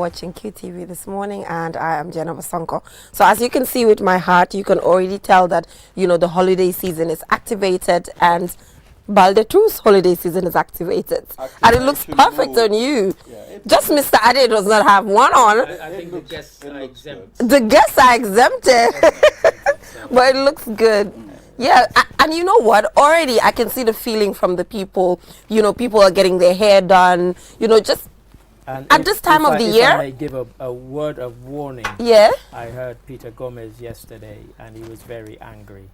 watching QTV this morning, and I am Jenna Masonko. So as you can see with my heart, you can already tell that, the holiday season is activated, and Baldetu's holiday season is activated. And it looks perfect on you. Yeah, just Mr. Ade does not have one on. I think the guests are exempt. The guests are exempted. But it looks good. Yeah, and you know what? Already I can see the feeling from the people. People are getting their hair done. Just at this time of the year. I may give a word of warning. Yeah. I heard Peter Gomez yesterday, and he was very angry.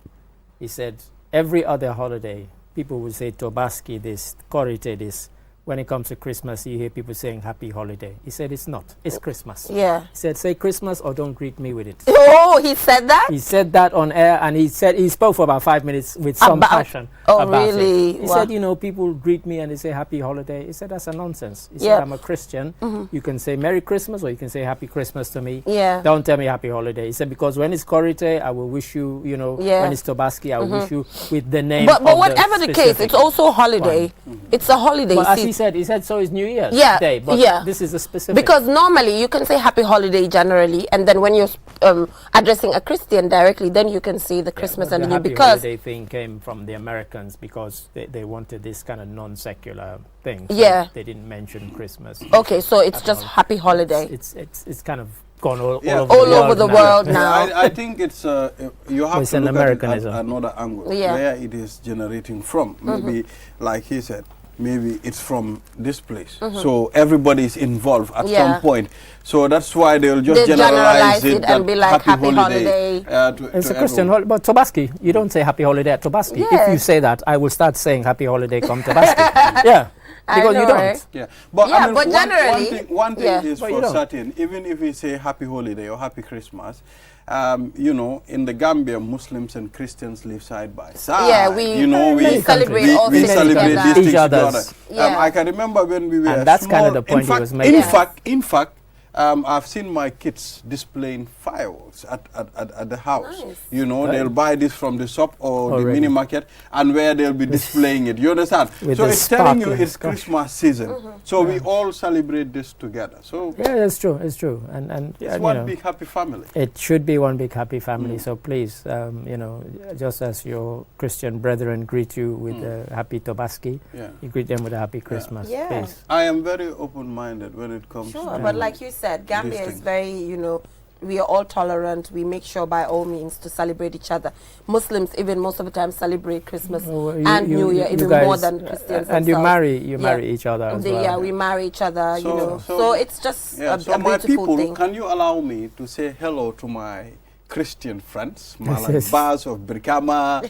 He said every other holiday, people would say Tobaski this, Korite this. When it comes to Christmas, you hear people saying happy holiday. He said it's not. It's Christmas. Yeah. He said say Christmas or don't greet me with it. Oh, he said that? He said that on air, and he spoke for about 5 minutes with some passion about really? it. He said, people greet me and they say happy holiday. He said that's a nonsense. He said I'm a Christian. You can say Merry Christmas or you can say Happy Christmas to me. Yeah. Don't tell me happy holiday. He said because when it's Korite, I will wish you, when it's Tobaski, I will wish you with the name But of whatever the case, it's also a holiday. It's a holiday. But as he said so is New Year's Day, but this is a specific. Because normally you can say happy holiday generally, and then when you're addressing a Christian directly, then you can say the Christmas and the New, because the holiday thing came from the Americans because they wanted this kind of non-secular thing. So they didn't mention Christmas. Okay, so it's just happy holiday. It's kind of gone all over the world now. I think it's you have to look at it at another angle where it is generating from. Maybe like he said, maybe it's from this place. So everybody is involved at some point. So that's why they'll just generalize it and be like happy holiday. It's a Christian holiday. But Tobaski, you don't say happy holiday at Tobaski. If you say that, I will start saying happy holiday come Tobaski. Yeah. Because you don't. Right? Yeah. But, I mean, but generally, one thing is for certain, even if we say happy holiday or happy Christmas, in the Gambia, Muslims and Christians live side by side. Yeah, we celebrate this each other. I can remember when we were and that's small. kind of the point he was making. In fact, I've seen my kids displaying fireworks at the house. Nice. They'll buy this from the shop or the mini market, and where they'll be displaying it. You understand? So it's telling you it's Christmas season. So we all celebrate this together. So yeah, that's true. It's true, and it's one big happy family. It should be one big happy family. So please, just as your Christian brethren greet you with a happy Tobaski, you greet them with a happy Christmas. Yeah. Please. I am very open-minded when it comes to but like you said, Gambia is very, we are all tolerant. We make sure by all means to celebrate each other. Muslims even most of the time celebrate Christmas and New Year even more than Christians. And you marry each other as well. Yeah, we marry each other, So it's just a so my beautiful people, thing. can you allow me to say hello to my Christian friends, Malan Baz of Brikama,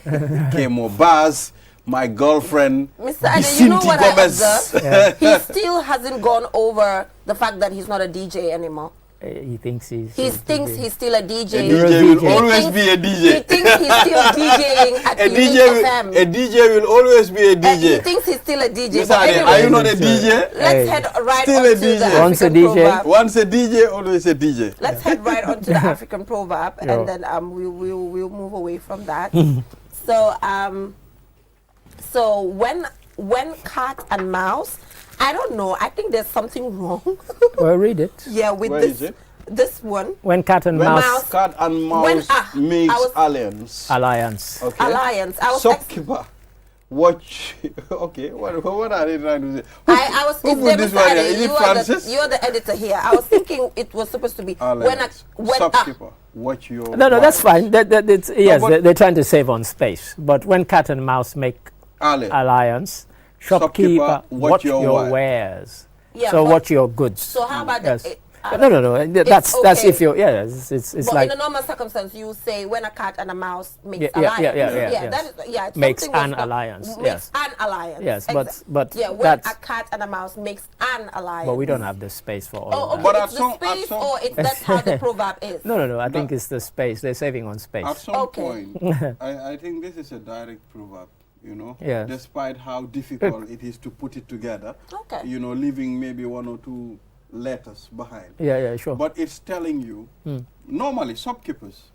Kemo Baz, my girlfriend, Mr. Ade, you know what Gomez. I observed? He still hasn't gone over the fact that he's not a DJ anymore. He thinks he's still a DJ. A DJ will always be a DJ. He thinks he's still DJing at FM. A DJ will always be a DJ. He thinks he's still a DJ. Anyway, are you not a DJ? Let's head right on to the African proverb. Once a DJ, always a DJ. Let's head right on to the African proverb, and then we'll move away from that. So when cat and mouse, I don't know. I think there's something wrong. Well, read it. Yeah, with this one. When cat and mouse. Cat and mouse makes alliance. Alliance. Okay. Alliance. Shopkeeper. Watch. Okay. What are they trying to say? I was. Who put this one here? Is it Francis? You're the editor here. I was thinking it was supposed to be shopkeeper. Watch your. No, that's fine. They're trying to save on space. But when cat and mouse make alliance. Shopkeeper, watch your wares. Yeah, so watch your goods. So how about no. That's if you're it's but like in a normal circumstance you say when a cat and a mouse makes alliance. That is makes an alliance. Makes an alliance. Yes, but when a cat and a mouse makes an alliance. But we don't have the space for all of that. But it's the space, or that's how the proverb is. No. I think it's the space. They're saving on space. At some point, I think this is a direct proverb. Despite how difficult it is to put it together, leaving maybe one or two letters behind. Yeah, sure. But it's telling you, normally shopkeepers,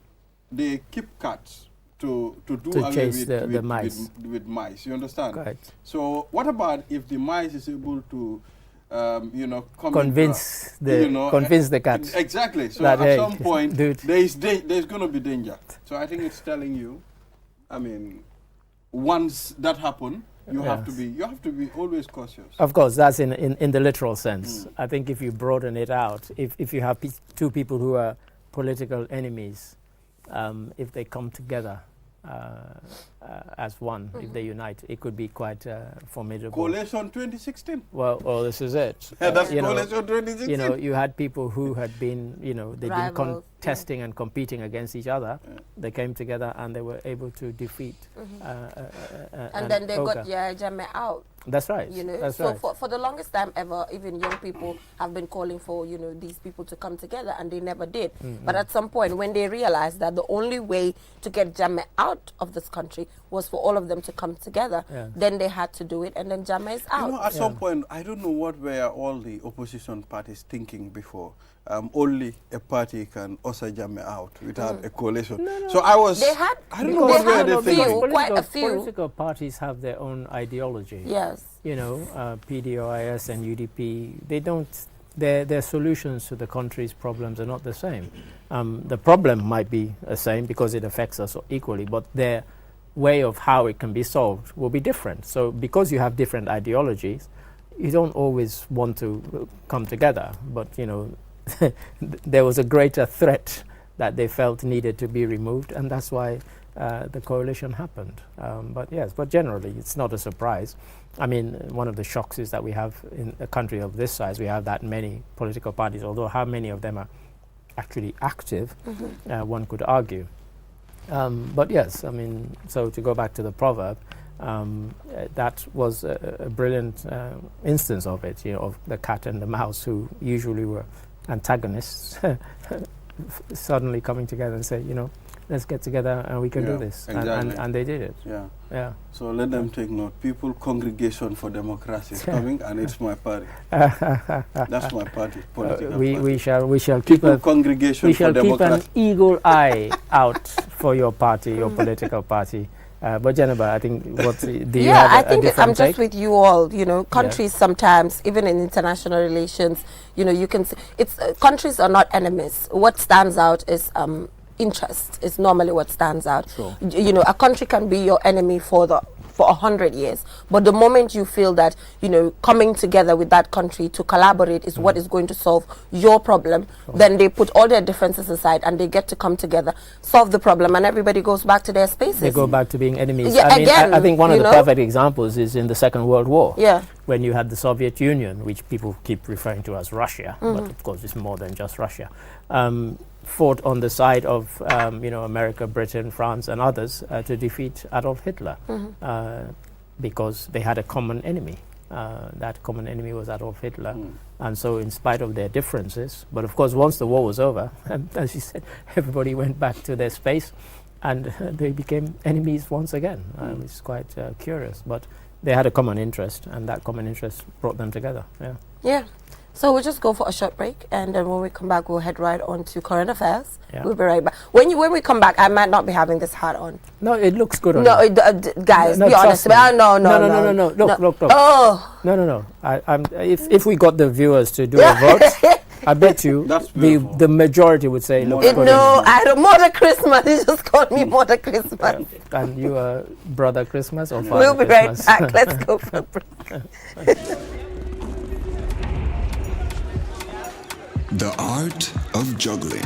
they keep cats to do away chase the mice. With mice, you understand? Correct. So what about if the mice is able to convince the cat. Exactly. So at some point, there's going to be danger. So I think it's telling you, I mean, once that happens, you have to be always cautious. Of course, that's in the literal sense. I think if you broaden it out, if you have two people who are political enemies, if they come together as one, if they unite, it could be quite formidable. Coalition 2016. Well, this is it. That's Coalition 2016. You had people who had been, they'd been contesting and competing against each other. Yeah. They came together and they were able to defeat. And then they got Jammeh out. That's right. That's right. For the longest time ever, even young people have been calling for, these people to come together, and they never did. But at some point, when they realized that the only way to get Jammeh out of this country was for all of them to come together, then they had to do it, and then Jammeh is out. At some point, I don't know what were all the opposition parties thinking before. Only a party can usher Jammeh out without a coalition. No. So I don't know what were they thinking. Quite a few. Political parties have their own ideology. Yes. PDOIS and UDP, they don't, their solutions to the country's problems are not the same. The problem might be the same because it affects us equally, but their way of how it can be solved will be different. So because you have different ideologies, you don't always want to come together, but there was a greater threat that they felt needed to be removed, and that's why the coalition happened. But generally, it's not a surprise. I mean, one of the shocks is that we have, in a country of this size, we have that many political parties, although how many of them are actually active, one could argue. But yes, I mean, so to go back to the proverb, that was a brilliant instance of it, of the cat and the mouse, who usually were antagonists, suddenly coming together and say, let's get together and we can do this. Exactly. And they did it. Yeah. So let them take note. People Congregation for Democracy is coming, and it's my party. That's my party. We shall keep a Congregation for Democracy. We shall keep an eagle eye out for your party, your political party. But Jennifer, I think do you have a different I'm just with you all. Countries sometimes, even in international relations, you can see countries are not enemies. What stands out is interest is normally what stands out. Sure. A country can be your enemy for 100 years, but the moment you feel that coming together with that country to collaborate is what is going to solve your problem, then they put all their differences aside and they get to come together, solve the problem, and everybody goes back to their spaces. They go back to being enemies. Yeah, I think one of the perfect examples is in the Second World War. Yeah. When you had the Soviet Union, which people keep referring to as Russia, but of course it's more than just Russia, fought on the side of America, Britain, France, and others to defeat Adolf Hitler, because they had a common enemy. That common enemy was Adolf Hitler, and so in spite of their differences, but of course once the war was over, and as you said, everybody went back to their space, and they became enemies once again. It's quite curious, but they had a common interest, and that common interest brought them together. Yeah. So we'll just go for a short break, and then when we come back, we'll head right on to current affairs. Yeah. We'll be right back. When we come back, I might not be having this hat on. No, it looks good on you. Guys, be honest. No. Look. Oh. No. If we got the viewers to do a vote, I bet you the majority would say, look. I don't. Mother Christmas. You just called me Mother Christmas. And you are Brother Christmas or Father We'll be Christmas? right back. Let's go for a break. The art of juggling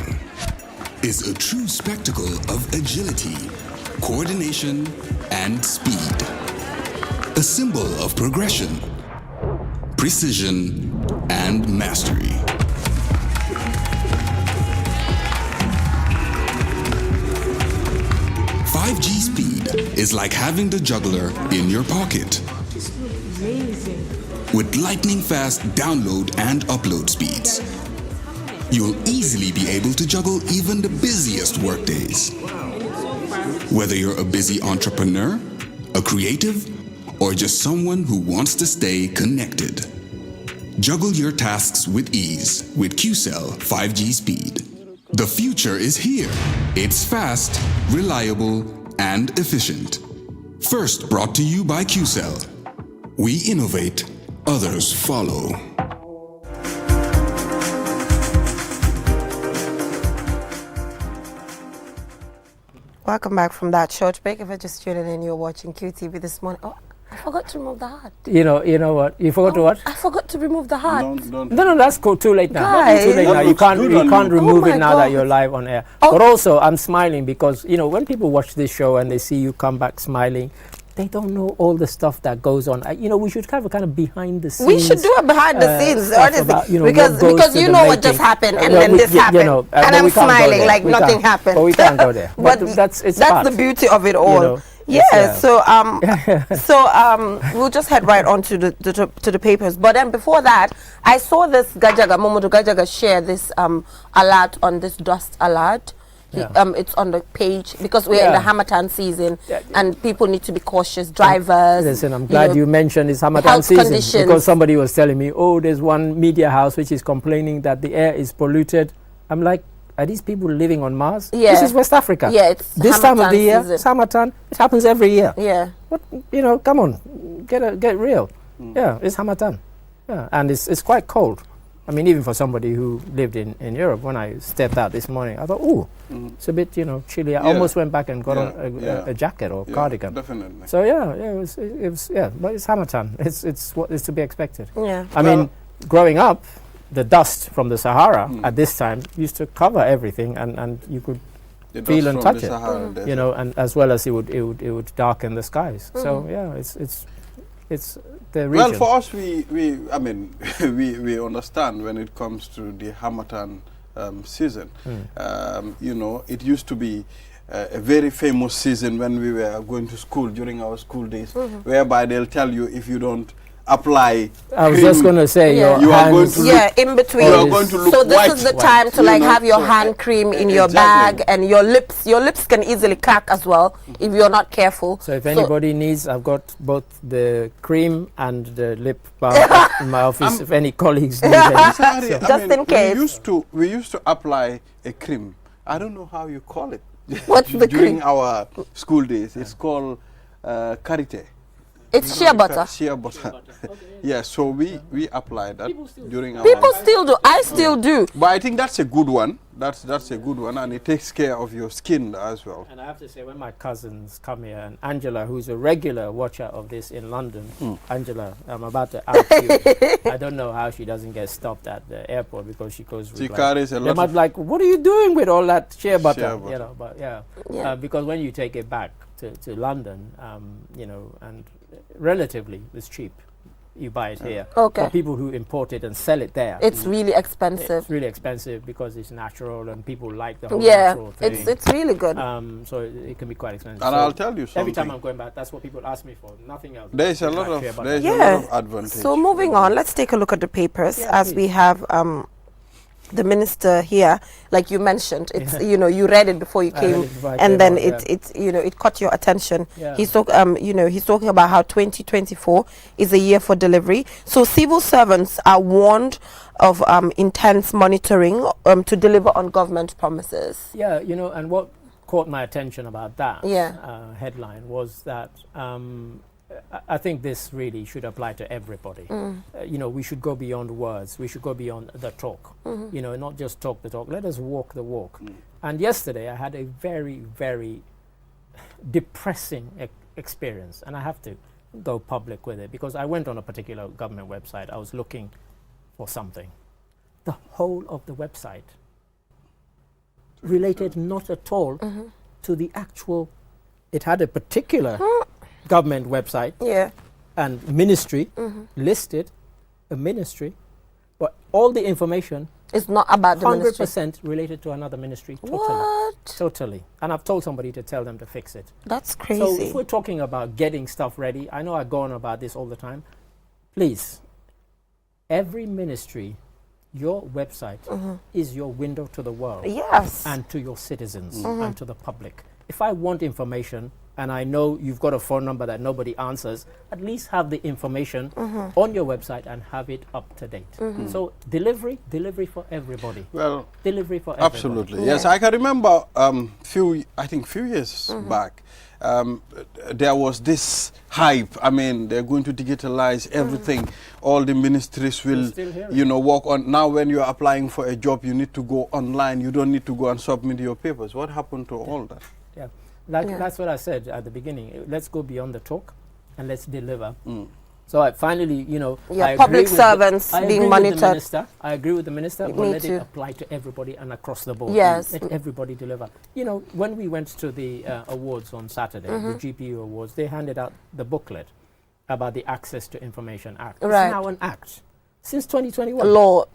is a true spectacle of agility, coordination, and speed. A symbol of progression, precision, and mastery. "5G speed is like having the juggler in your pocket. With lightning-fast download and upload speeds, you'll easily be able to juggle even the busiest workdays. Whether you're a busy entrepreneur, a creative, or just someone who wants to stay connected, juggle your tasks with ease with QCell 5G speed. The future is here. It's fast, reliable, and efficient. First brought to you by QCell. We innovate, others follow. Welcome back from that short break. If you're just tuning in, you're watching QTV this morning. Oh, I forgot to remove the heart. You know what? You forgot to what? I forgot to remove the heart. No, that's cool. Too late now. Guys. Too late now. You can't remove it now God. that you're live on air. But also, I'm smiling because, when people watch this show and they see you come back smiling, they don't know all the stuff that goes on. We should have a kind of behind the scenes. We should do a behind the scenes, honestly, about, because you know what just happened, and then this happened, and I'm smiling like nothing happened. But we can't go there. But that's the beauty of it all. So we'll just head right on to the papers. But then before that, I saw this Momodu Gajaga share this alert on this dust alert. It's on the page because we're in the Hamatan season and people need to be cautious. Drivers. Listen, I'm glad you mentioned it's Hamatan season because somebody was telling me, there's one media house which is complaining that the air is polluted. I'm like, are these people living on Mars? Yeah. This is West Africa. Yeah, it's this Hamatan time of the year, it's Hamatan. It happens every year. Yeah. What? Come on, get real. Yeah, it's Hamatan. Yeah, and it's quite cold. I mean, even for somebody who lived in Europe, when I stepped out this morning, I thought, it's a bit, chilly. I almost went back and got on a jacket or cardigan. Definitely. So it was but it's Hamatan. It's what is to be expected. Yeah. I mean, growing up, the dust from the Sahara at this time used to cover everything, and you could feel and touch it. And as well as it would darken the skies. So it's the region. Well, for us, we understand when it comes to the Hamatan season. It used to be a very famous season when we were going to school during our school days, whereby they'll tell you if you don't apply. I was just going to say you are going to look, in between. You are going to look so this white, is the time to have your hand cream in your bag, and your lips can easily crack as well if you're not careful. So if anybody needs, I've got both the cream and the lip balm in my office. If any colleagues need any. Just in case. We used to apply a cream. I don't know how you call it. What's the during cream? our school days? It's called karité. It's shea butter. Shea butter. Yeah, so we apply that during our... People still do. I still do. But I think that's a good one. That's a good one, and it takes care of your skin as well. And I have to say, when my cousins come here, and Angela, who's a regular watcher of this in London, Angela, I'm about to out you. I don't know how she doesn't get stopped at the airport because she goes. She carries a lot. They might be like, what are you doing with all that shea butter? Because when you take it back to London, and relatively it's cheap. You buy it here. Okay. For people who import it and sell it there, it's really expensive. It's really expensive because it's natural and people like the whole natural thing. It's really good. So it can be quite expensive. And I'll tell you something. Every time I'm going back, that's what people ask me for. Nothing else. There's a lot of advantage. So moving on, let's take a look at the papers as we have the minister here, like you mentioned. It's you read it before you came, and then it caught your attention. He's talking about how 2024 is a year for delivery. So civil servants are warned of intense monitoring to deliver on government promises. And what caught my attention about that headline was that I think this really should apply to everybody. We should go beyond words. We should go beyond the talk. Not just talk the talk. Let us walk the walk. And yesterday I had a very, very depressing experience, and I have to go public with it because I went on a particular government website. I was looking for something. The whole of the website related not at all to the actual. It had a particular government website and ministry listed, a ministry, but all the information is not about the ministry. 100% related to another ministry. Totally. And I've told somebody to tell them to fix it. That's crazy. So if we're talking about getting stuff ready, I know I go on about this all the time. Please, every ministry, your website is your window to the world. Yes. And to your citizens and to the public. If I want information, and I know you've got a phone number that nobody answers, at least have the information on your website and have it up to date. So delivery for everybody. Well, delivery for everybody. Absolutely. Yes, I can remember few years back, there was this hype. I mean, they're going to digitalize everything. All the ministries will, work on. Now, when you're applying for a job, you need to go online. You don't need to go and submit your papers. What happened to all that? Yeah. That's what I said at the beginning. Let's go beyond the talk and let's deliver. So I finally, public servants being monitored. I agree with the minister, but let it apply to everybody and across the board. Yes. Let everybody deliver. When we went to the awards on Saturday, the GPU awards, they handed out the booklet about the Access to Information Act. Right. It's now an act. Since 2021. Law,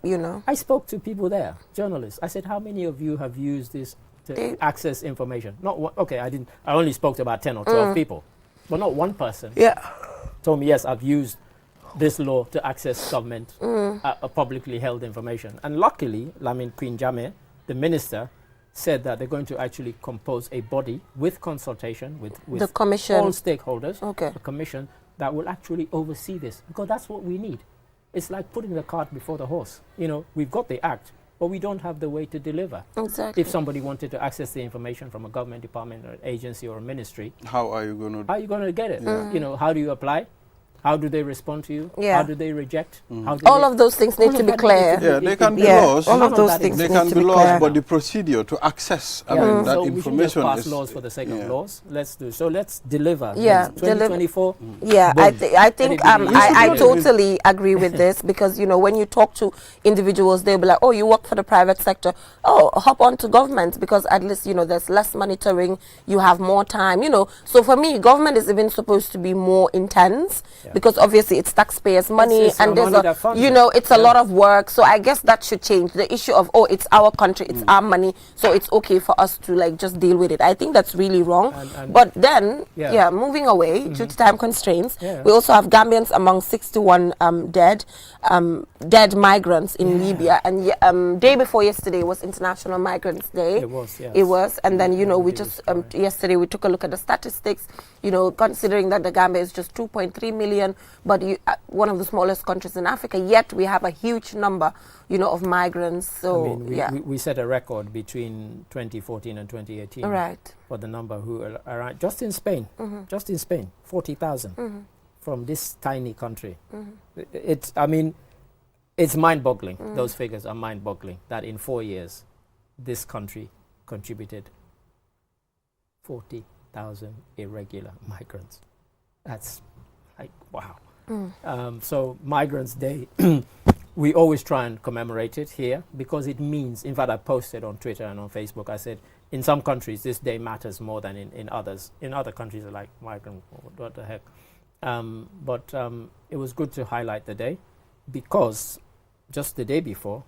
I spoke to people there, journalists. I said, how many of you have used this to access information? Not one. Okay, I only spoke to about 10 or 12 people, but not one person. Told me, yes, I've used this law to access government publicly held information. And luckily, Queen Jammeh, the minister, said that they're going to actually compose a body with consultation with the commission, all stakeholders, a commission that will actually oversee this, because that's what we need. It's like putting the cart before the horse. We've got the act, but we don't have the way to deliver. Exactly. If somebody wanted to access the information from a government department or agency or a ministry, how are you going to get it? How do you apply? How do they respond to you? Yeah. How do they reject? All of those things need to be clear. Yeah, they can be laws. All of those things they can be laws, but the procedure to access, that information we pass is laws for the sake of laws. Let's do so. Let's deliver. Yeah, 2024. Yeah, I think I totally agree with this, because when you talk to individuals, they'll be like, oh, you work for the private sector. Oh, hop on to government, because at least there's less monitoring. You have more time. So for me, government is even supposed to be more intense. Because obviously it's taxpayers' money, and there's it's a lot of work. So I guess that should change. The issue of, it's our country, it's our money, so it's okay for us to just deal with it. I think that's really wrong. But then, moving away due to time constraints, we also have Gambians among 61 dead migrants in Libya. And day before yesterday was International Migrants Day. It was, yes. It was, and then we just yesterday we took a look at the statistics. Considering that the Gambia is just 2.3 million, but one of the smallest countries in Africa, yet we have a huge number, of migrants. So we set a record between 2014 and 2018. Right. For the number who are just in Spain, 40,000 from this tiny country. It's mind-boggling. Those figures are mind-boggling. That in 4 years, this country contributed 40,000 irregular migrants. That's wow. So Migrants Day, we always try and commemorate it here, because it means, in fact, I posted on Twitter and on Facebook, I said, in some countries, this day matters more than in others. In other countries, are like, migrant, what the heck. But it was good to highlight the day, because just the day before,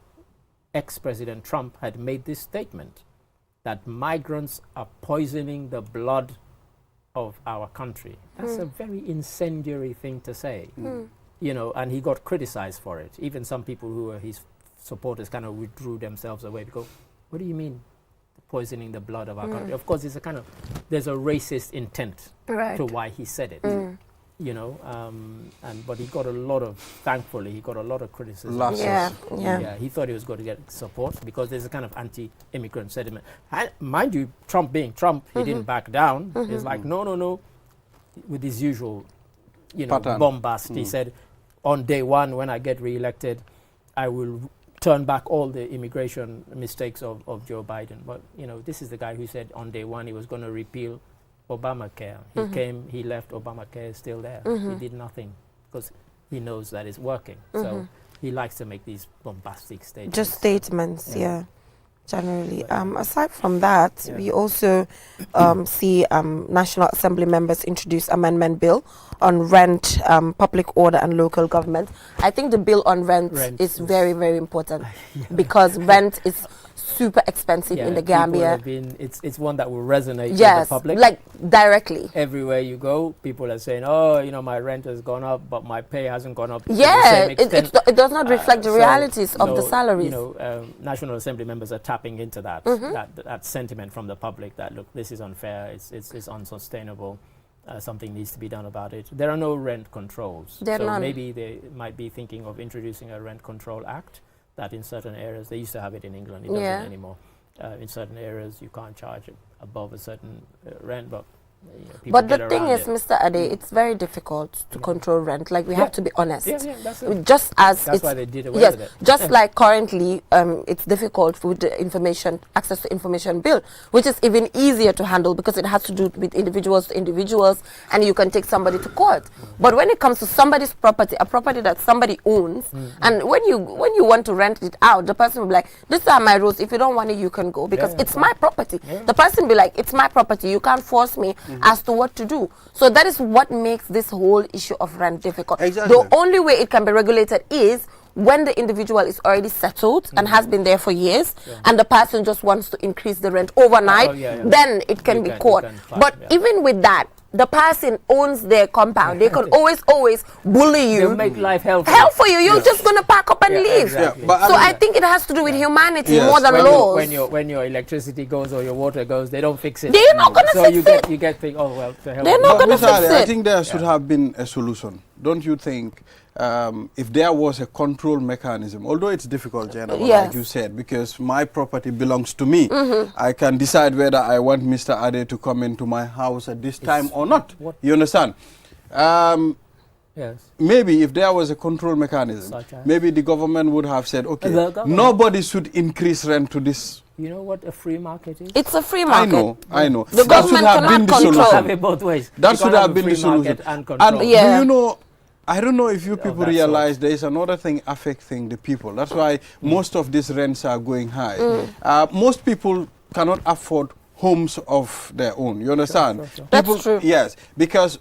ex-President Trump had made this statement that migrants are poisoning the blood of our country. That's a very incendiary thing to say, and he got criticized for it. Even some people who were his supporters kind of withdrew themselves away, because what do you mean poisoning the blood of our country? Of course, there's a racist intent to why he said it. But he got thankfully he got a lot of criticism. He thought he was going to get support, because there's a kind of anti-immigrant sentiment. Mind you, Trump being Trump, he didn't back down. He's like, no, with his usual, bombast. He said, on day one, when I get re-elected, I will turn back all the immigration mistakes of Joe Biden. But, this is the guy who said on day one he was going to repeal Obamacare. He came, he left, Obamacare is still there. He did nothing, because he knows that it's working. So he likes to make these bombastic statements. Just statements, generally. Aside from that, we also see National Assembly members introduce amendment bill on rent, public order and local government. I think the bill on rent is very, very important, because rent is super expensive in the Gambia. It's one that will resonate with the public. Like directly. Everywhere you go, people are saying, oh, my rent has gone up, but my pay hasn't gone up. Yeah, it does not reflect the realities of the salaries. National Assembly members are tapping into that, that sentiment from the public that, look, this is unfair, it's unsustainable. Something needs to be done about it. There are no rent controls. Maybe they might be thinking of introducing a rent control act, that in certain areas, they used to have it in England, it doesn't anymore. In certain areas, you can't charge above a certain rent, but But the thing is, Mr. Ade, it's very difficult to control rent. Like, we have to be honest. That's it. Just as that's why they did away with it. Just like currently, it's difficult with the access to information bill, which is even easier to handle because it has to do with individuals to individuals, and you can take somebody to court. But when it comes to somebody's property, a property that somebody owns, and when you want to rent it out, the person will be like, "These are my rules. If you don't want it, you can go because it's my property." The person will be like, "It's my property. You can't force me as to what to do." So that is what makes this whole issue of rent difficult. Exactly. The only way it can be regulated is when the individual is already settled and has been there for years, and the person just wants to increase the rent overnight, then it can be caught. But even with that, the person owns their compound. They can always bully you. They'll make life hell for you. You're just going to pack up and leave. Exactly. But so I think it has to do with humanity more than laws. When your electricity goes or your water goes, they don't fix it. They're not going to fix it. So you get think, oh well, to hell. They're not going to fix it. I think there should have been a solution. Don't you think? If there was a control mechanism, although it's difficult, Jenna, like you said, because my property belongs to me, I can decide whether I want Mr. Ade to come into my house at this time or not. You understand? Yes. Maybe if there was a control mechanism, maybe the government would have said, okay, nobody should increase rent to this. You know what a free market is? It's a free market. I know. The government cannot control. Have it both ways. That should have been the solution. And do you know, I don't know if you people realize there is another thing affecting the people. That's why most of these rents are going high. Most people cannot afford homes of their own. You understand? Sure. That's true. Yes, because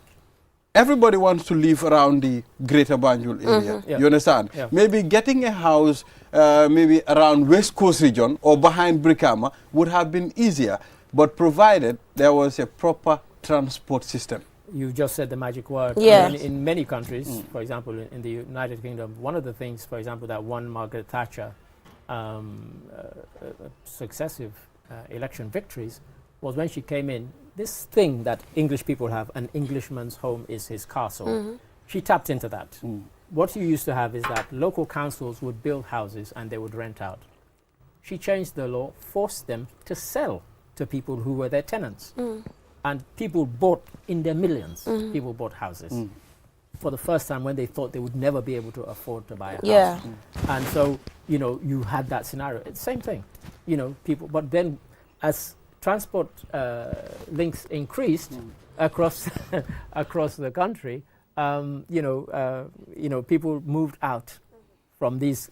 everybody wants to live around the Greater Banjul area. You understand? Maybe getting a house maybe around West Coast region or behind Brikama would have been easier, but provided there was a proper transport system. You just said the magic word. Yeah. In many countries, for example, in the United Kingdom, one of the things, for example, that won Margaret Thatcher successive election victories was when she came in, this thing that English people have, an Englishman's home is his castle. She tapped into that. What you used to have is that local councils would build houses and they would rent out. She changed the law, forced them to sell to people who were their tenants. And people bought in their millions. People bought houses for the first time when they thought they would never be able to afford to buy a house. And so, you know, you had that scenario. It's the same thing, you know, people. But then as transport links increased across across the country, people moved out from these,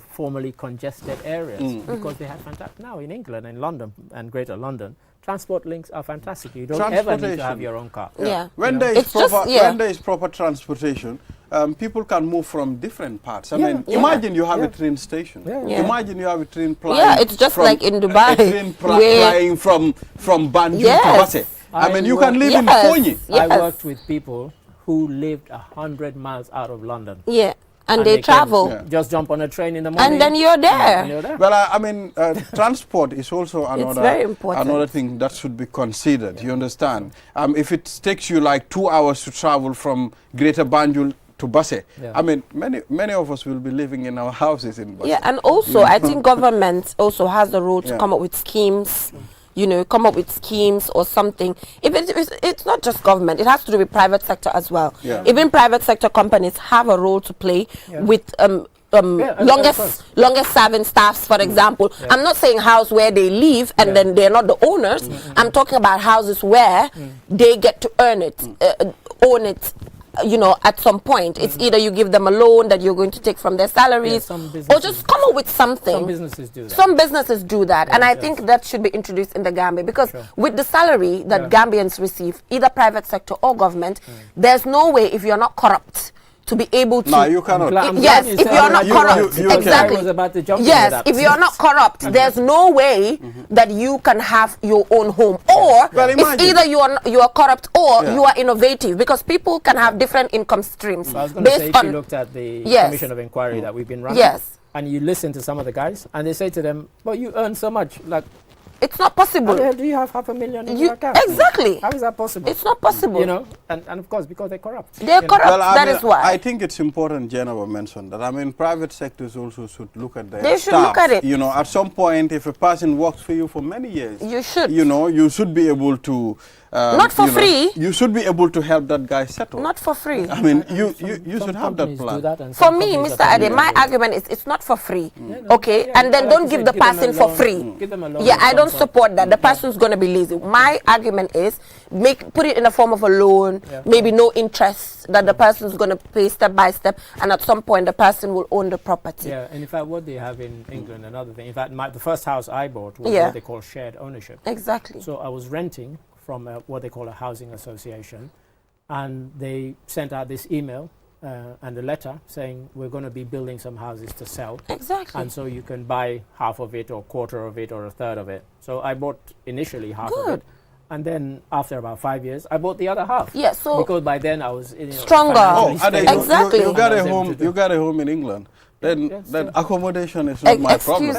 formerly congested areas because they had fantastic. Now in England, in London and Greater London, transport links are fantastic. You don't ever need to have your own car. When there is proper transportation, people can move from different parts. I mean, imagine you have a train station. Imagine you have a train flying. Yeah, it's just like in Dubai. A train flying from Banjul to Basse. I mean, you can live in Fonyi. I worked with people who lived 100 miles out of London. Yeah. And they travel. Just jump on a train in the morning. And then you're there. Well, I mean, transport is also very important. another thing that should be considered. You understand? If it takes you like 2 hours to travel from Greater Banjul to Basse, I mean, many of us will be living in our houses in Basse. Yeah, and also, I think government also has the role to come up with schemes. Come up with schemes or something. If it's not just government, it has to do with private sector as well. Even private sector companies have a role to play with longest serving staffs, for example. I'm not saying house where they live and then they're not the owners. I'm talking about houses where they get to own it. At some point, it's either you give them a loan that you're going to take from their salaries, or just come up with something. Some businesses do that. Some businesses do that, and I think that should be introduced in the Gambia, because with the salary that Gambians receive, either private sector or government, there's no way, if you're not corrupt, to be able to. No, you cannot. Yes, if you're not corrupt, exactly. Yes, if you're not corrupt, there's no way that you can have your own home. Or it's either you are corrupt or you are innovative, because people can have different income streams. I was going to say, if you looked at the Commission of Inquiry that we've been running, and you listen to some of the guys, and they say to them, "Well, you earn so much, like." It's not possible. Do you have $500,000 in your account? Exactly. How is that possible? It's not possible. And of course, because they're corrupt. They're corrupt, that is why. I think it's important, Jenna mentioned that. I mean, private sectors also should look at their They should look at it. At some point, if a person works for you for many years, you should. You should be able to Not for free. You should be able to help that guy settle. Not for free. I mean, you should have that plan. For me, Mr. Ade, my argument is it's not for free. Okay? And then don't give the person for free. Yeah, I don't support that. The person's going to be lazy. My argument is put it in the form of a loan, maybe no interest, that the person's going to pay step by step, and at some point the person will own the property. Yeah, and in fact, what they have in England, another thing, in fact, the first house I bought was what they call shared ownership. Exactly. So I was renting from what they call a housing association, and they sent out this email and a letter saying we're going to be building some houses to sell. Exactly. And so you can buy half of it or quarter of it or a third of it. So I bought initially half of it. And then after about 5 years, I bought the other half. Yeah, so because by then I was stronger. Exactly. You got a home in England. Then accommodation is not my problem.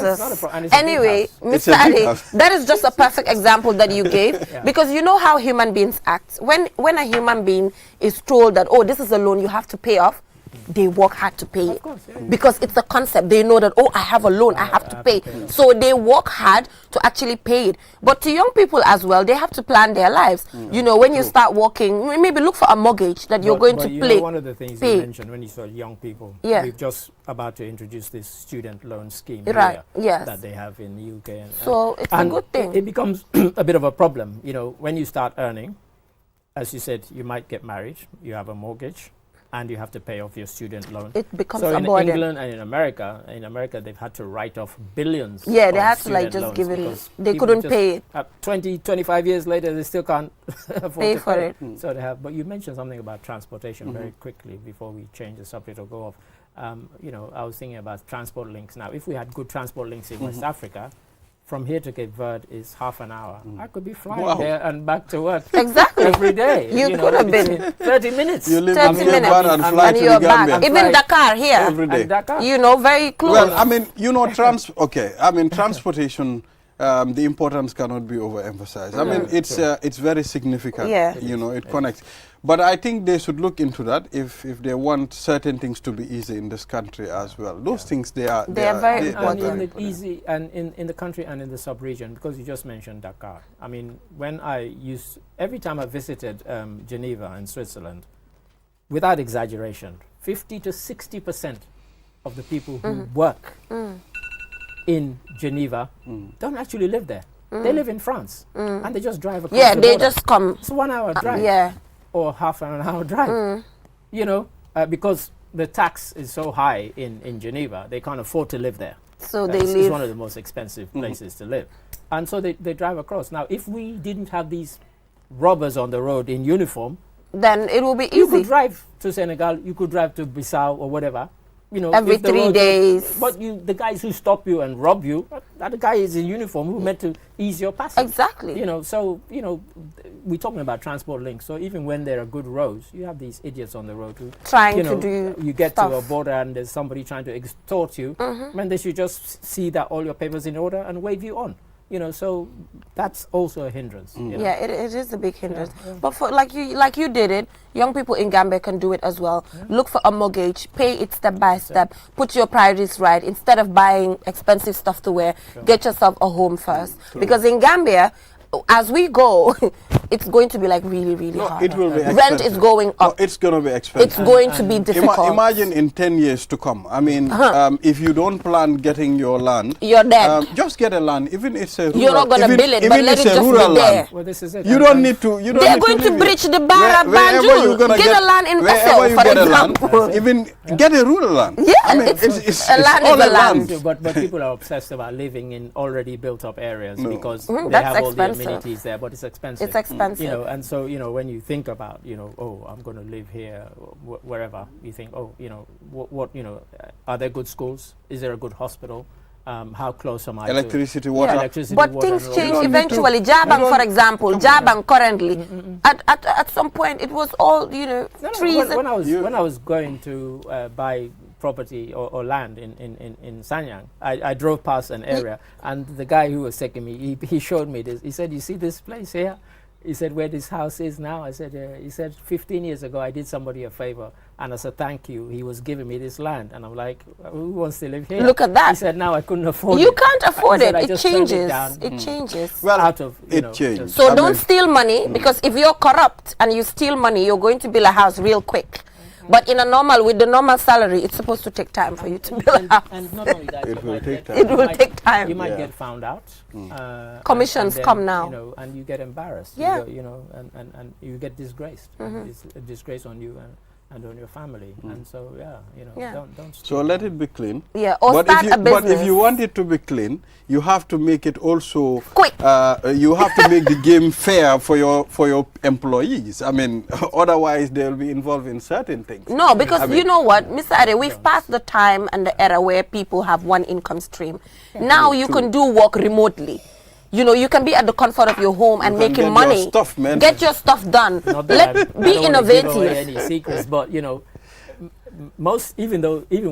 Anyway, Mr. Ade, that is just a perfect example that you gave, because you know how human beings act. When a human being is told that, oh, this is a loan you have to pay off, they work hard to pay it, because it's a concept. They know that, oh, I have a loan, I have to pay. So they work hard to actually pay it. But to young people as well, they have to plan their lives. You know, when you start working, maybe look for a mortgage that you're going to know, one of the things you mentioned when you saw young people, we've just about to introduce this student loan scheme that they have in the UK. So it's a good thing. It becomes a bit of a problem. You know, when you start earning, as you said, you might get married, you have a mortgage, and you have to pay off your student loan. It becomes so a in burden. England and in America they've had to write off billions. Yeah, they had to like just give it. They couldn't pay it. 20, 25 years later, they still can't afford pay to for pay it. So they have. But you mentioned something about transportation very quickly before we change the subject or go off. You know, I was thinking about transport links. Now, if we had good transport links in West Africa, from here to Cape Verde is half an hour. I could be flying there and back to work every day. You could have been 30 minutes. You live 30 in minutes and fly to you're Gambia. back. Even Dakar here. Every day. Dakar. You know, very close. Well, I mean, you know, transportation, the importance cannot be overemphasized. I mean, it's very significant. Yeah. You know, it connects. But I think they should look into that if they want certain things to be easy in this country as well. Those things they are very important. And in the easy and in the country and in the sub-region, because you just mentioned Dakar. I mean, when every time I visited Geneva in Switzerland, without exaggeration, 50 to 60% of the people who work in Geneva don't actually live there. They live in France and they just drive across the border. Just come. It's a 1 hour drive. Or half an hour drive, you know, because the tax is so high in Geneva, they can't afford to live there. So they live. It's one of the most expensive places to live. And so they drive across. Now, if we didn't have these robbers on the road in uniform, then it will be easy. You could drive to Senegal, you could drive to Bissau or whatever. You know, every 3 days. But the guys who stop you and rob you, that guy is in uniform who meant to ease your passage. Exactly. You know, so, you know, we're talking about transport links. So even when there are good roads, you have these idiots on the road who you get to a border and there's somebody trying to extort you. When they should just see that all your papers in order and wave you on. You know, so that's also a hindrance. You know? Yeah, it is a big hindrance. But for like you did it, young people in Gambia can do it as well. Look for a mortgage, pay it step by step, put your priorities right. Instead of buying expensive stuff to wear, get yourself a home first. Because in Gambia, as we go, it's going to be like really, really hard. It will be expensive. Rent is going up. No, it's going to be expensive. It's going to be difficult. Imagine in 10 years to come. I mean, if you don't plan getting your land, you're dead. Just get a land. Even if it's a rural, you're not going to build it, but let it just be there. Land, well, this is it. You don't need to. They're going to breach the Barra Banjul. Get a land in Essel, for example. Even get a rural land. Yeah, I mean, it's a land is a land. But people are obsessed about living in already built up areas because they that's have all expensive. the amenities there, but it's expensive. It's expensive. You know, and so, you know, when you think about, you know, oh, I'm going to live here, wherever, you think, oh, you know, what, you know, are there good schools? Is there a good hospital? How close am I electricity, water. Electricity, but water, things change eventually. Jabang, for example, Jabang currently, at some point, it was all, you know, trees. When I was going to buy property or land in Sanyang, I drove past an area and the guy who was taking me, he showed me this. He said, you see this place here? he said, where this house is now? I said, he said, 15 years ago, I did somebody a favor. And as a thank you, he was giving me this land. And I'm like, who wants to live here? Look at that. He said, now I couldn't afford it. You can't afford it. It changes. It changes. Well, out of, it changes. So don't steal money, because if you're corrupt and you steal money, you're going to build a house real quick. But in a normal, with the normal salary, it's supposed to take time for you to build a house. And not only that, It will take time. It will take time. You might get found out. Commissions and then, come now. You know, and you get embarrassed. Yeah. You know, and you get disgraced. It's a disgrace on you and on your family. And so, you know, don't So let it be clean. Yeah, or start a business. But if you want it to be clean, you have to make it also quick. You have to make the game fair for your employees. I mean, otherwise they'll be involved in certain things. No, because you know what, Mr. Ade, we've passed the time and the era where people have one income stream. Now you can do work remotely. You know, you can be at the comfort of your home and making money. Your stuff, man. Get your stuff done. Be innovative. Any secrets, but you know, even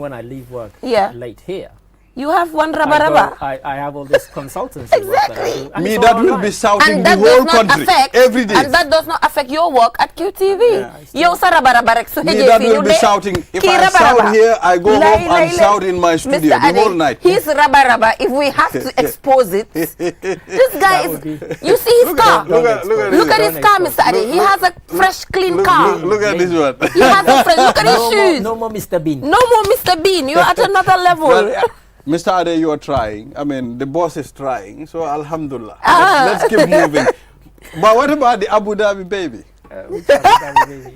when I leave work late here, you have one rubber. I have all this consultancy work that I do. And me, that will be shouting the whole country every day. And that does not affect your work at QTV. Me, that will be shouting. If I sound here, I go home and shout in my studio the whole night. He's rubber. If we have to expose it, this guy is. You see his car? Look at his car, Mr. Ade. He has a fresh, clean car. Look at this one. He has a fresh. Look at his shoes. No more Mr. Bean. No more Mr. Bean. You're at another level. Well, Mr. Ade, you are trying. I mean, the boss is trying. So, alhamdulillah. Let's keep moving. But what about the Abu Dhabi baby?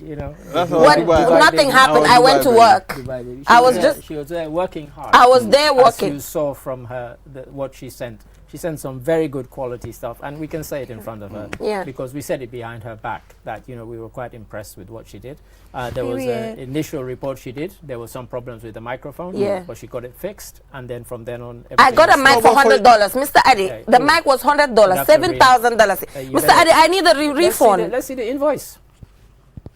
You know, nothing happened. I went to work. She was there working hard. I was there working. As you saw from her, what she sent. She sent some very good quality stuff, and we can say it in front of her because we said it behind her back that, you know, we were quite impressed with what she did. There was an initial report she did. There were some problems with the microphone, but she got it fixed, and then from then on, I got a mic for $100, Mr. Ade. The mic was $100, $7,000. Mr. Ade, I need a refund. Let's see the invoice.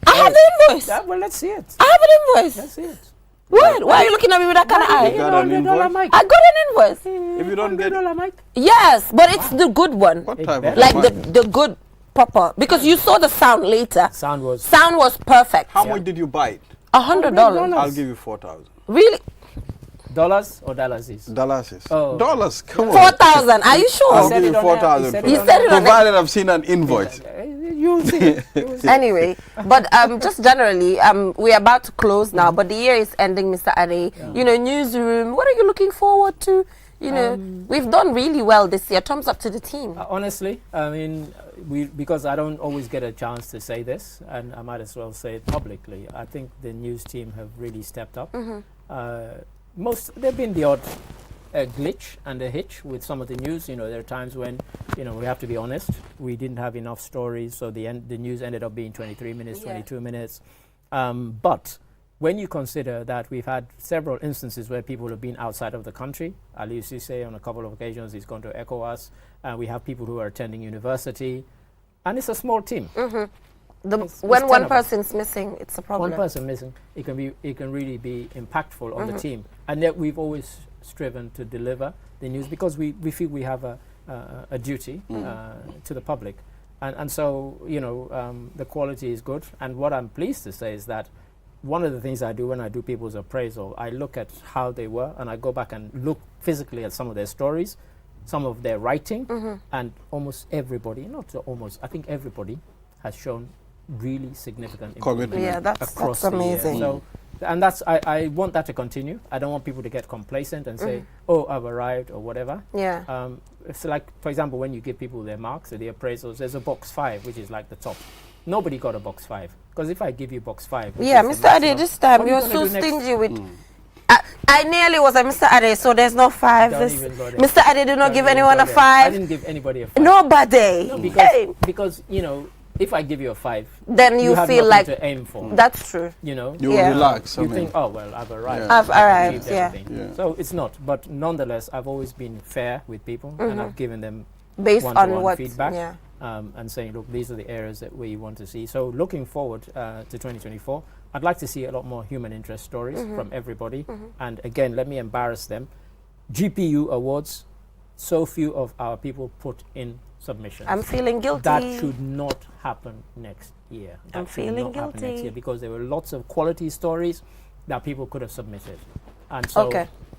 I have the invoice. Well, let's see it. I have an invoice. Let's see it. What? Why are you looking at me with that kind of eye? You got an invoice? I got an invoice. If you don't get mic? Yes, but it's the good one. What type of like mic? the good proper, because you saw the sound later. Sound was perfect. How much did you buy it? $100. I'll give you 4,000. Really? Dollars or dollars? Dollars. Oh. Dollars. Come on. 4,000. Are you sure? I'll give you 4,000. He said it on provided I've seen an invoice. You'll see. Anyway, but just generally, we're about to close now, but the year is ending, Mr. Ade. You know, newsroom, what are you looking forward to? You know, we've done really well this year. Thumbs up to the team. Honestly, I mean, because I don't always get a chance to say this, and I might as well say it publicly, I think the news team have really stepped up. There've been the odd glitch and a hitch with some of the news. You know, there are times when, you know, we have to be honest, we didn't have enough stories, so the news ended up being 23 minutes, 22 minutes. But when you consider that we've had several instances where people have been outside of the country, Ali used to say on a couple of occasions he's gone to ECOWAS, we have people who are attending university, and it's a small team. When one person's missing, it's a problem. One person missing, it can really be impactful on the team. And yet we've always striven to deliver the news because we feel we have a duty to the public. And so, you know, the quality is good. And what I'm pleased to say is that one of the things I do when I do people's appraisal, I look at how they were and I go back and look physically at some of their stories, some of their writing, and almost everybody, I think everybody has shown really significant improvement across amazing. The year. So, and I want that to continue. I don't want people to get complacent and say, oh, I've arrived or whatever. Yeah. It's like, for example, when you give people their marks or the appraisals, there's a box 5, which is like the top. Nobody got a box 5. Because if I give you box 5... Yeah, Mr. Ade, this time you're so stingy with... I nearly was a Mr. Ade, so there's no 5. Mr. Ade did not give anyone a 5. I didn't give anybody a 5. Nobody. No, because, you know, if I give you a 5, then you feel like to aim for. That's true. You know, you relax. You think, oh well, I've arrived. I've arrived. Yeah. So it's not, but nonetheless, I've always been fair with people, and I've given them based on what feedback, and saying, look, these are the areas that we want to see. So looking forward to 2024, I'd like to see a lot more human interest stories from everybody. And again, let me embarrass them. GPU awards so few of our people put in submissions. I'm feeling guilty. That should not happen next year. I'm feeling guilty. Next year because there were lots of quality stories that people could have submitted. And so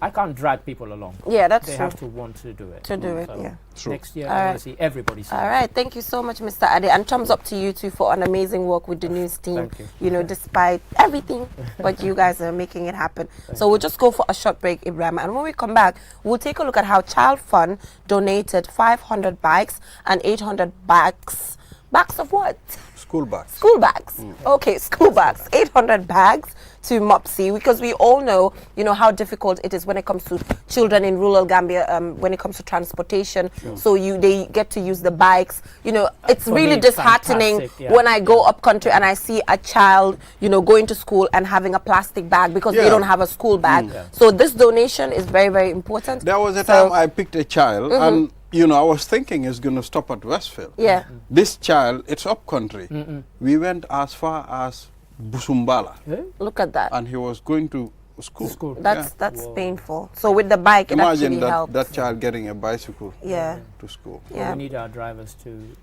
I can't drag people along. Yeah, that's They true. have to want to do it. Yeah. True. Next year, I want to see everybody see All right. Thank you so much, Mr. Ade. And thumbs up to you too for an amazing work with the news team. Thank you. You know, despite everything, but you guys are making it happen. So we'll just go for a short break, Ibrahim. And when we come back, we'll take a look at how Child Fund donated 500 bikes and 800 bags. Bags of what? School bags. School bags. Okay, school bags. 800 bags to MOPSI, because we all know, you know, how difficult it is when it comes to children in rural Gambia, when it comes to transportation. So they get to use the bikes. You know, it's really disheartening when I go up country and I see a child, you know, going to school and having a plastic bag because they don't have a school bag. So this donation is very, very important. There was a time I picked a child and you know, I was thinking it's going to stop at Westfield. Yeah. This child, it's up country. We went as far as Busumbala. Look at that. And he was going to school. That's painful. So with the bike, it actually helps. That child getting a bicycle to school. Yeah. We need our drivers to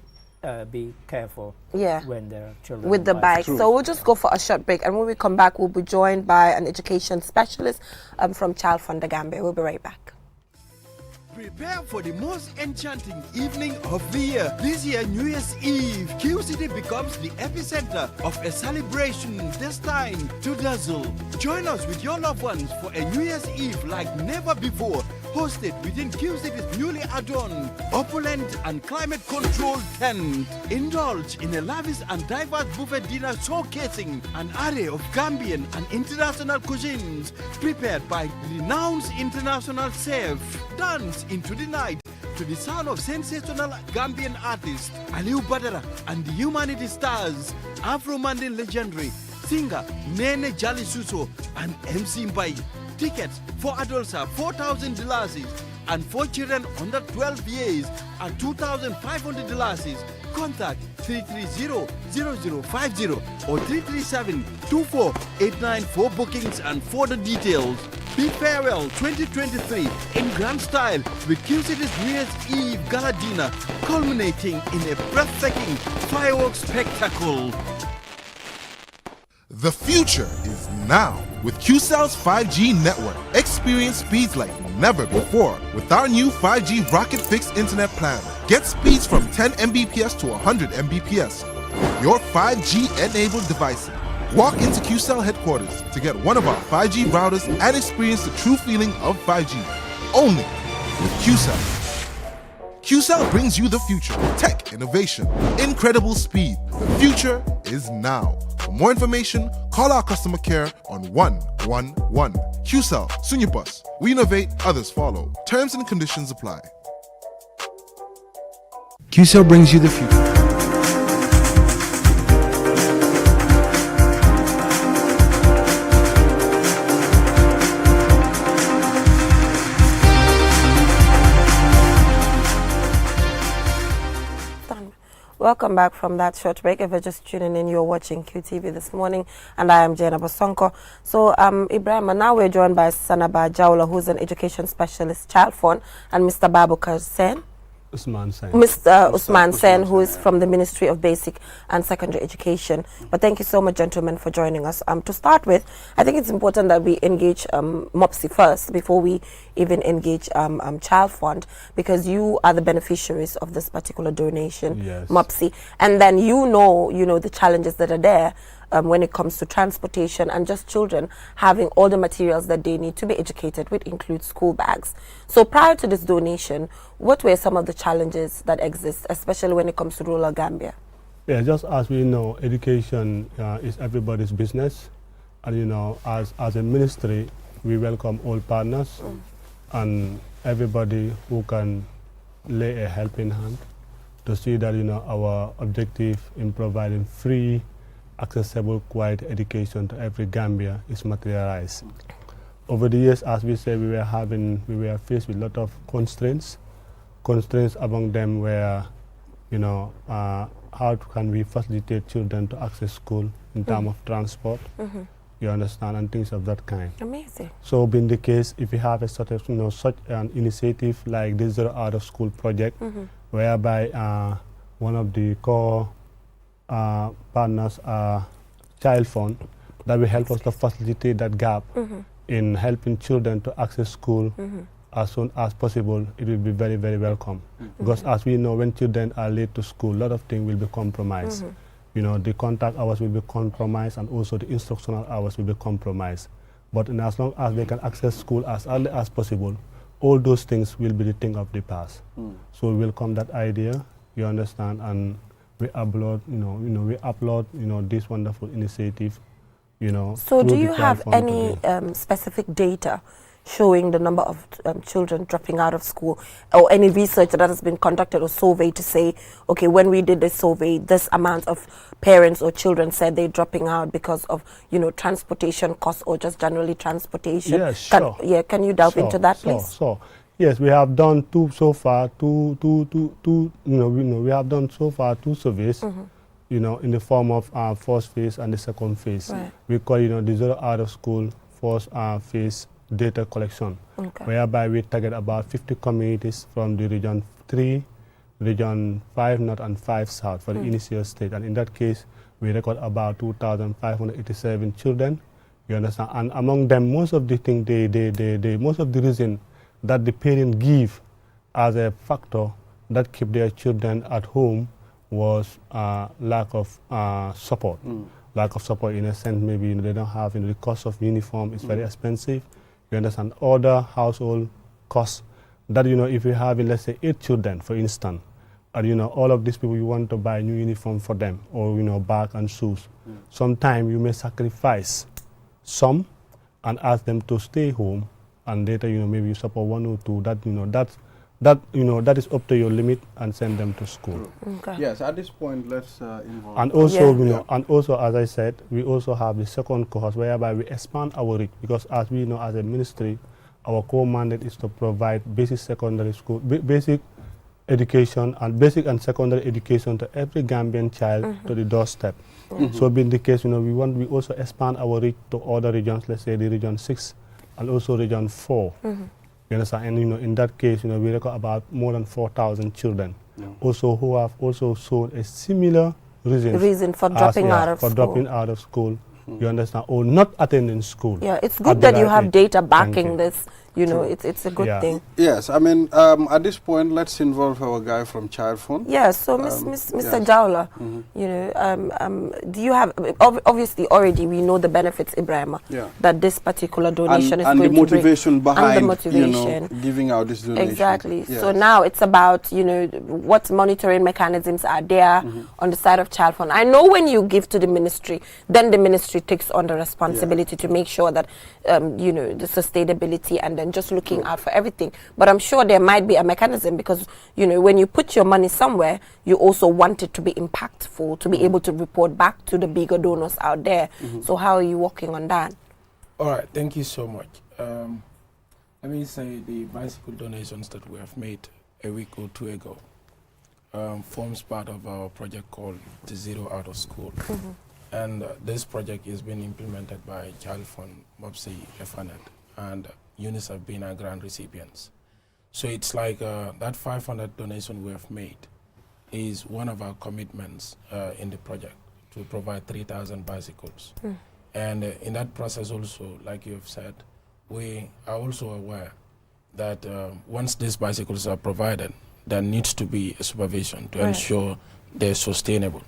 be careful when there are children with the bike. True. So we'll just go for a short break, and when we come back, we'll be joined by an education specialist from Child Fund Gambia. We'll be right back. Prepare for the most enchanting evening of the year. This year, New Year's Eve, Q City becomes the epicenter of a celebration destined to dazzle. Join us with your loved ones for a New Year's Eve like never before, hosted within Q City's newly adorned, opulent and climate-controlled tent. Indulge in a lavish and diverse buffet dinner showcasing an array of Gambian and international cuisines prepared by renowned international chefs. Dance into the night to the sound of sensational Gambian artists Aliu Badara and the Humanity Stars, Afro-Mandin legendary singer Nene Jali Suso and MC Mbai. Tickets for adults are $4,000 and for children under 12 years are $2,500. Contact 330-0050 or 337-2489 for bookings and further details. Bid farewell 2023 in grand style with Q City's New Year's Eve Gala Dinner, culminating in a breathtaking fireworks spectacle. The future is now with QCell's 5G network. Experience speeds like never before with our new 5G Rocket Fixed Internet plan. Get speeds from 10 Mbps to 100 Mbps. Your 5G-enabled devices. Walk into QCell headquarters to get one of our 5G routers and experience the true feeling of 5G. Only with QCell. QCell brings you the future. Tech, innovation, incredible speed. The future is now. For more information, call our customer care on 111. QCell, Sunyabus. We innovate, others follow. Terms and conditions apply. QCell brings you the future. Welcome back from that short break. If you're just tuning in, you're watching QTV this morning, and I am Jana Bosonko. So, Ibrahim, and now we're joined by Sanaba Jawla, who's an education specialist, Child Fund, and Mr. Babukar Sen. Mr. Usman Sen, who is from the Ministry of Basic and Secondary Education. But thank you so much, gentlemen, for joining us. To start with, I think it's important that we engage MOPSI first before we even engage Child Fund, because you are the beneficiaries of this particular donation, MOPSI, and then you know the challenges that are there when it comes to transportation and just children having all the materials that they need to be educated, which includes school bags. So prior to this donation, what were some of the challenges that exist, especially when it comes to rural Gambia? Yeah, just as we know, education is everybody's business. And as a ministry, we welcome all partners and everybody who can lay a helping hand to see that our objective in providing free, accessible, quiet education to every Gambia is materialized. Over the years, as we say, we were faced with a lot of constraints. Constraints among them were, how can we facilitate children to access school in terms of transport, you understand, and things of that kind. Amazing. So being the case, if you have a sort of, such an initiative like this Zero Out of School project, whereby one of the core partners are Child Fund, that will help us to facilitate that gap in helping children to access school as soon as possible, it will be very, very welcome. Because as we know, when children are late to school, a lot of things will be compromised. The contact hours will be compromised, and also the instructional hours will be compromised. But as long as they can access school as early as possible, all those things will be the thing of the past. So we welcome that idea, you understand, and we upload, this wonderful initiative, So do you have any specific data showing the number of children dropping out of school, or any research that has been conducted or survey to say, okay, when we did this survey, this amount of parents or children said they're dropping out because of, transportation costs or just generally transportation? Yes, sure. Can you delve into that, please? Yes, we have done two surveys, in the form of first phase and the second phase. Right. We call, the Zero Out of School first phase data collection, whereby we target about 50 communities from the region 3, region 5 North and 5 South for the initial stage. And in that case, we record about 2,587 children, you understand? And among them, most of the thing, most of the reason that the parents give as a factor that keep their children at home was lack of support. Lack of support in a sense, maybe they don't have, the cost of uniform is very expensive. You understand, other household costs that, if you have, let's say, 8 children, for instance, and, all of these people, you want to buy new uniform for them, or, bag and shoes. Sometimes you may sacrifice some and ask them to stay home, and later, maybe you support 1 or 2, that is up to your limit, and send them to school. Yes, at this point, let's involve. And also, and also, as I said, we also have the second cohort whereby we expand our reach, because as we know, as a ministry, our core mandate is to provide basic secondary school, basic education, and basic and secondary education to every Gambian child to the doorstep. So being the case, we also expand our reach to other regions, let's say the region 6 and also region 4. You understand? And in that case, we record about more than 4,000 children, also who have also shown a similar reason for dropping out of school. dropping out of school. You understand? Or not attending school. Yeah, it's good that you have data backing this. It's a good thing. Yes, I mean, at this point, let's involve our guy from Child Fund. Yeah, so Mr. Jawla, do you have, obviously already we know the benefits, Ibrahima, that this particular donation is going to bring. And the motivation behind, and the motivation. Giving out this donation. Exactly. Yes. So now it's about, what monitoring mechanisms are there on the side of Child Fund. I know when you give to the ministry, then the ministry takes on the responsibility to make sure that, the sustainability and then just looking out for everything. But I'm sure there might be a mechanism, because, when you put your money somewhere, you also want it to be impactful, to be able to report back to the bigger donors out there. So how are you working on that? All right, thank you so much. Let me say the bicycle donations that we have made a week or 2 ago forms part of our project called the Zero Out of School. And this project is being implemented by Child Fund, MOPSI, FANET, and UNICEF being our grant recipients. So it's like that 500 donation we have made is one of our commitments in the project to provide 3,000 bicycles. And in that process also, like you have said, we are also aware that once these bicycles are provided, there needs to be a supervision to ensure they're sustainable.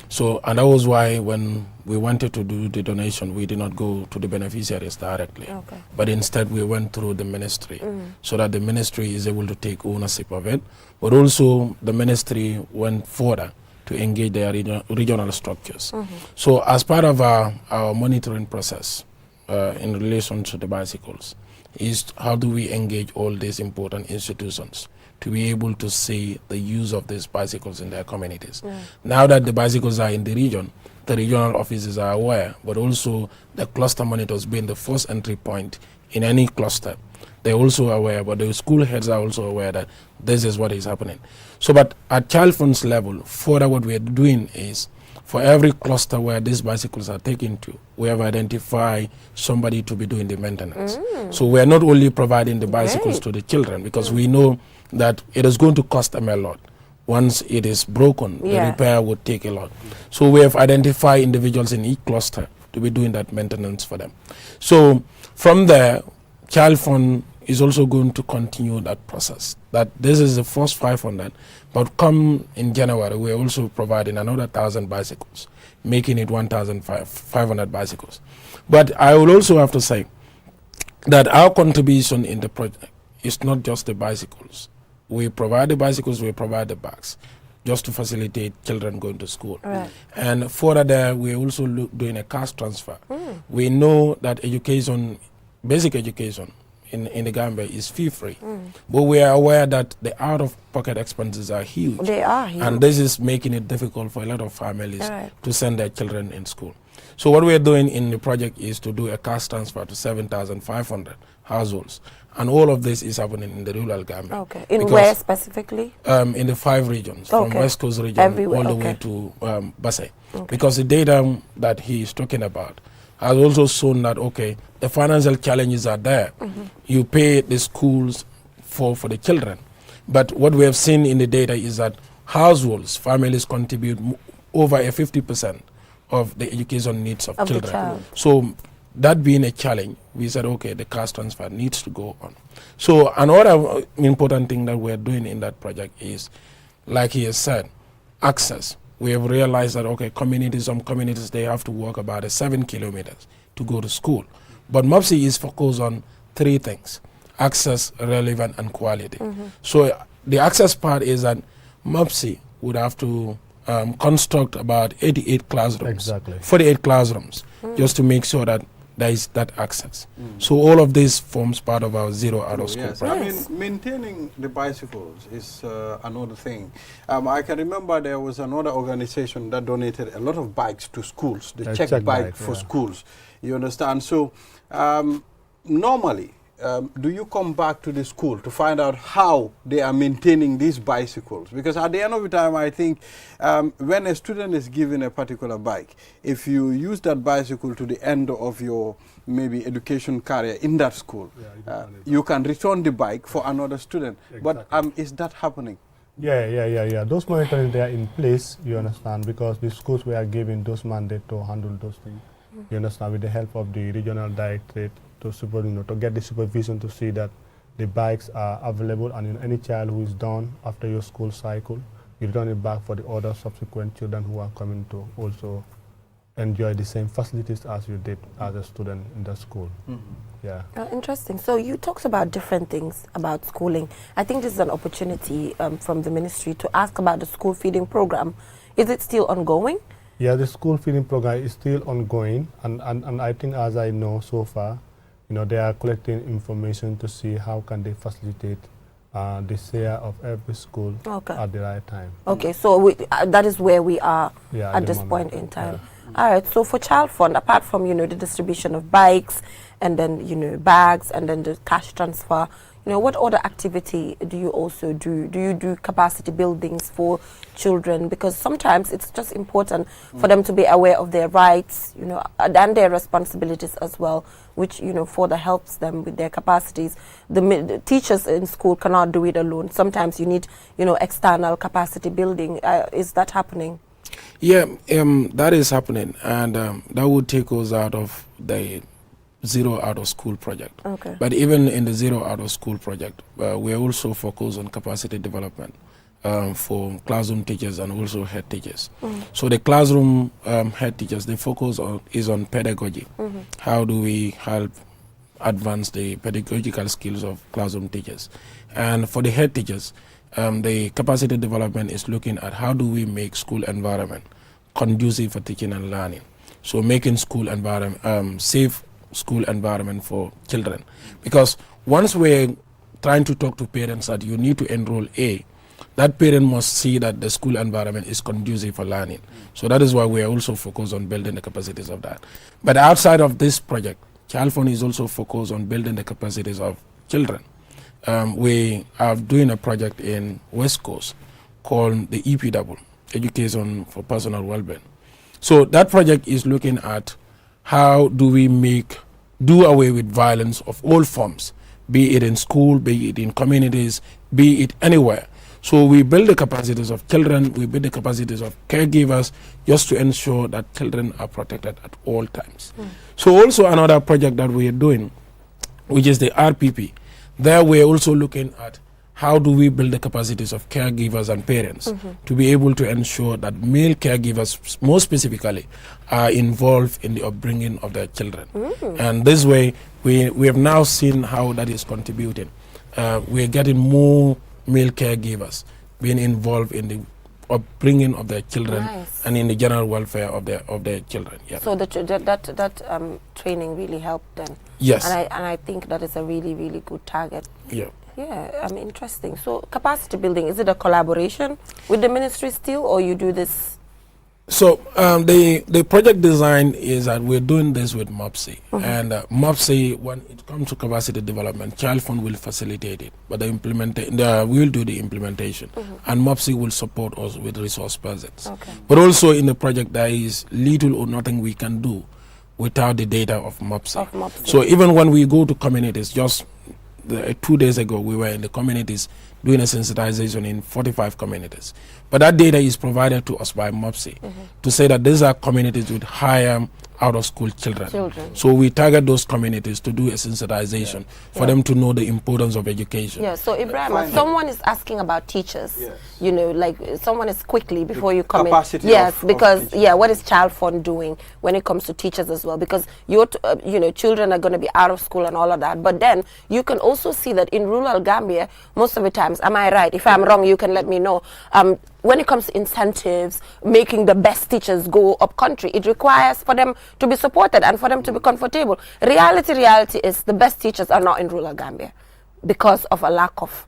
So, and that was why when we wanted to do the donation, we did not go to the beneficiaries directly, but instead we went through the ministry, so that the ministry is able to take ownership of it, but also the ministry went further to engage their regional structures. So as part of our monitoring process in relation to the bicycles, is how do we engage all these important institutions to be able to see the use of these bicycles in their communities. Now that the bicycles are in the region, the regional offices are aware, but also the cluster monitors being the first entry point in any cluster, they're also aware, but the school heads are also aware that this is what is happening. So, but at Child Fund's level, further what we are doing is for every cluster where these bicycles are taken to, we have identified somebody to be doing the maintenance. So we are not only providing the bicycles to the children, because we know that it is going to cost them a lot. Once it is broken, the repair would take a lot. So we have identified individuals in each cluster to be doing that maintenance for them. So from there, Child Fund is also going to continue that process. That this is the first 500, but come in January, we're also providing another 1,000 bicycles, making it 1,500 bicycles. But I will also have to say that our contribution in the project is not just the bicycles. We provide the bicycles, we provide the bags, just to facilitate children going to school. Right. And further there, we're also doing a cash transfer. We know that education, basic education in the Gambia is fee-free. But we are aware that the out-of-pocket expenses are huge. They are huge. And this is making it difficult for a lot of families to send their children in school. So what we are doing in the project is to do a cash transfer to 7,500 households. And all of this is happening in the rural Gambia. Okay. In where specifically? In the 5 regions, from West Coast region all the way to Basse. Because the data that he is talking about has also shown that, okay, the financial challenges are there. You pay the schools for the children. But what we have seen in the data is that households, families contribute over a 50% of the education needs of children. So that being a challenge, we said, okay, the cash transfer needs to go on. So another important thing that we're doing in that project is, like he has said, access. We have realized that, okay, some communities, they have to walk about 7 kilometers to go to school. But MOPSI is focused on 3 things: access, relevant, and quality. So the access part is that MOPSI would have to construct about 88 classrooms, 48 classrooms, just to make sure that there is that access. So all of this forms part of our zero out of school project. I mean, maintaining the bicycles is another thing. I can remember there was another organization that donated a lot of bikes to schools, the check bike for schools. You understand? So normally, do you come back to the school to find out how they are maintaining these bicycles? Because at the end of the time, I think when a student is given a particular bike, if you use that bicycle to the end of your maybe education career in that school, you can return the bike for another student. But is that happening? Yeah. Those monitoring, they are in place, you understand, because the schools were given those mandates to handle those things. You understand, with the help of the regional directorate, to get the supervision to see that the bikes are available, and any child who is done after your school cycle, you return it back for the other subsequent children who are coming to also enjoy the same facilities as you did as a student in the school. Yeah. Interesting. So you talked about different things about schooling. I think this is an opportunity from the ministry to ask about the school feeding program. Is it still ongoing? Yeah, the school feeding program is still ongoing, and I think, as I know so far, they are collecting information to see how can they facilitate the share of every school at the right time. Okay, so that is where we are at this point in time. All right, so for Child Fund, apart from, the distribution of bikes and then, bags and then the cash transfer, what other activity do you also do? Do you do capacity buildings for children? Because sometimes it's just important for them to be aware of their rights, and their responsibilities as well, which, further helps them with their capacities. The teachers in school cannot do it alone. Sometimes you need, external capacity building. Is that happening? Yeah, that is happening, and that would take us out of the zero out of school project. But even in the zero out of school project, we are also focused on capacity development for classroom teachers and also head teachers. So the classroom head teachers, the focus is on pedagogy. How do we help advance the pedagogical skills of classroom teachers? And for the head teachers, the capacity development is looking at how do we make school environment conducive for teaching and learning. So making school environment safe school environment for children. Because once we're trying to talk to parents that you need to enroll that parent must see that the school environment is conducive for learning. So that is why we are also focused on building the capacities of that. But outside of this project, Child Fund is also focused on building the capacities of children. We are doing a project in West Coast called the EPW, Education for Personal Wellbeing. So that project is looking at how do we do away with violence of all forms, be it in school, be it in communities, be it anywhere. So we build the capacities of children, we build the capacities of caregivers, just to ensure that children are protected at all times. So also another project that we are doing, which is the RPP, there we're also looking at how do we build the capacities of caregivers and parents to be able to ensure that male caregivers, more specifically, are involved in the upbringing of their children. And this way, we have now seen how that is contributing. We're getting more male caregivers being involved in the upbringing of their children and in the general welfare of their children. Yeah. So that training really helped them. Yes. And I think that is a really, really good target. Yeah. Yeah, interesting. So capacity building, is it a collaboration with the ministry still, or you do this? So the project design is that we're doing this with MOPSI. And MOPSI, when it comes to capacity development, Child Fund will facilitate it, but we'll do the implementation. And MOPSI will support us with resource persons. But also in the project, there is little or nothing we can do without the data of MOPSI. So even when we go to communities, just 2 days ago, we were in the communities doing a sensitization in 45 communities. But that data is provided to us by MOPSI to say that these are communities with higher out-of-school children. So we target those communities to do a sensitization for them to know the importance of education. Yeah, so Ibrahim, someone is asking about teachers. You know, like someone is quickly before you come in. Because what is Child Fund doing when it comes to teachers as well? Because your children are going to be out of school and all of that. But then you can also see that in rural Gambia, most of the times, am I right? If I'm wrong, you can let me know. When it comes to incentives, making the best teachers go up country, it requires for them to be supported and for them to be comfortable. Reality is the best teachers are not in rural Gambia because of a lack of,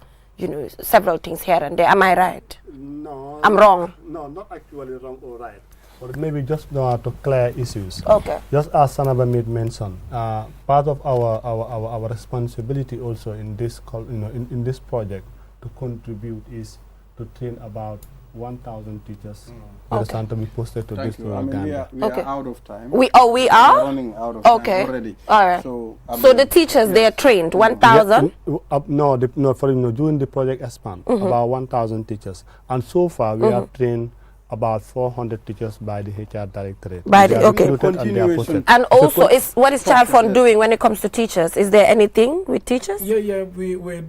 several things here and there. Am I right? No. I'm wrong? No, not actually wrong or right. But maybe just to clear issues. Okay. Just as Sanaba made mention, part of our responsibility also in this in this project to contribute is to train about 1,000 teachers to be posted to this Gambia. We are out of time. We are? We are running out of time already. All right. So the teachers, they are trained, 1,000? During the project expand, about 1,000 teachers. And so far, we have trained about 400 teachers by the HR directorate. And also, what is Child Fund doing when it comes to teachers? Is there anything with teachers? Yeah, we're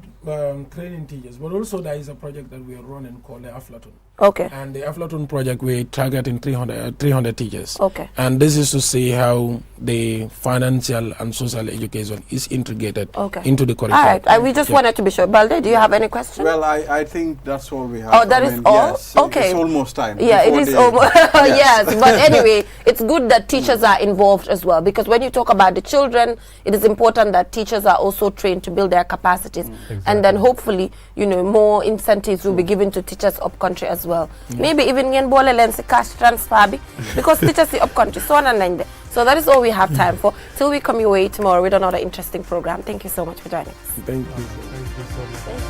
training teachers, but also there is a project that we are running called the Aflatun. Okay. And the Aflatun project, we're targeting 300 teachers. Okay. And this is to see how the financial and social education is integrated into the curriculum. All right. We just wanted to be sure. Balde, do you have any questions? Well, I think that's all we have. Oh, that is all? Yes, okay. It's almost time. Yeah, it is almost. Yes. But anyway, it's good that teachers are involved as well, because when you talk about the children, it is important that teachers are also trained to build their capacities. Exactly. And then hopefully, more incentives will be given to teachers up country as well. Maybe even yen bole lensi cash transfer because teachers are up country. So that is all we have time for. Till we come your way tomorrow with another interesting program. Thank you so much for joining us. Thank you. Thank you so much.